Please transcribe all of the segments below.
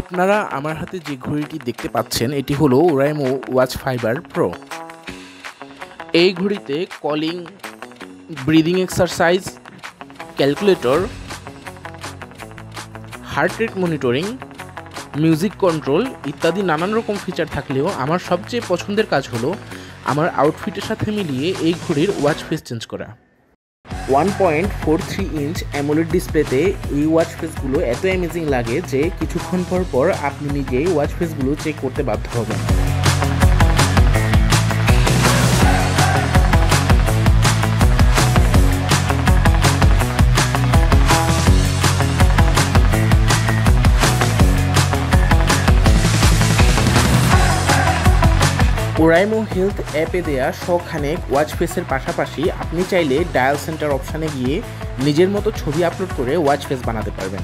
আপনারা আমার হাতে যে ঘড়িটি দেখতে পাচ্ছেন এটি হলো ওরাইমো ওয়াচ ফাইবার প্রো। এই ঘড়িতে calling, breathing exercise, calculator, heart rate monitoring, music control ইত্যাদি নানান রকম ফিচার থাকলেও আমার সবচেয়ে পছন্দের কাজ হলো আমার আউটফিটের সাথে মিলিয়ে এই ঘড়ির ওয়াচ ফেস চেঞ্জ করা। 1.43 ইঞ্চ অ্যামোলেড ডিসপ্লেতে এই ওয়াচ ফেসগুলো এত অ্যামেজিং লাগে যে কিছুক্ষণ পর পর আপনি নিজেই ওয়াচ ফেসগুলো চেক করতে বাধ্য হবেন। ওরাইমো হেলথ অ্যাপে দেয়া শখানেক ওয়াচ ফেসের পাশাপাশি আপনি চাইলে ডায়াল সেন্টার অপশানে গিয়ে নিজের মতো ছবি আপলোড করে ওয়াচ ফেস বানাতে পারবেন।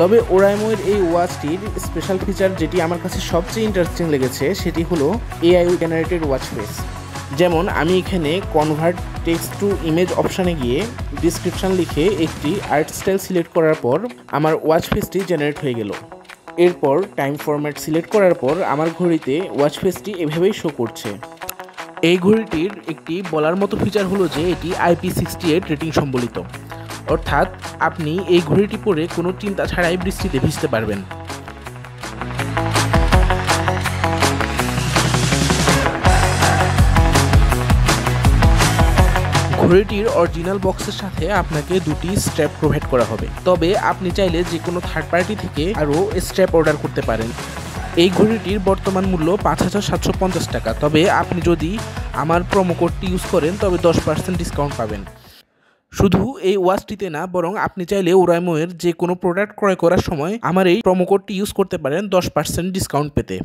তবে ওরাইমোর এই ওয়াচটির স্পেশাল ফিচার যেটি আমার কাছে সবচেয়ে ইন্টারেস্টিং লেগেছে সেটি হলো এআই জেনারেটেড ওয়াচ ফেস। যেমন আমি এখানে কনভার্ট টেক্সট টু ইমেজ অপশানে গিয়ে ডিসক্রিপশান লিখে একটি আর্ট স্টাইল সিলেক্ট করার পর আমার ওয়াচ ফেসটি জেনারেট হয়ে গেল। এরপর টাইম ফরম্যাট সিলেক্ট করার পর আমার ঘড়িতে ওয়াচ ফেসটি এভাবেই শো করছে। এই ঘড়িটির একটি বলার মতো ফিচার হলো যে এটি IP68 রেটিং সম্বলিত, অর্থাৎ আপনি এই ঘড়িটি পরে কোনো চিন্তা ছাড়াই বৃষ্টিতে ভিজতে পারবেন। ঘড়িটির অরিজিনাল বক্সের সাথে আপনাকে দুটি স্ট্র্যাপ প্রোভাইড করা হবে, তবে আপনি চাইলে যে কোনো থার্ড পার্টি থেকে আরও স্ট্র্যাপ অর্ডার করতে পারেন। এই ঘড়িটির বর্তমান মূল্য 5,750 টাকা, তবে আপনি যদি আমার প্রোমো কোডটি ইউজ করেন তবে 10% ডিসকাউন্ট পাবেন। শুধু এই ওয়াচটিতে না, বরং আপনি চাইলে ওরাইমোয়ের যে কোনো প্রোডাক্ট ক্রয় করার সময় আমার এই প্রোমো কোডটি ইউজ করতে পারেন 10% ডিসকাউন্ট পেতে।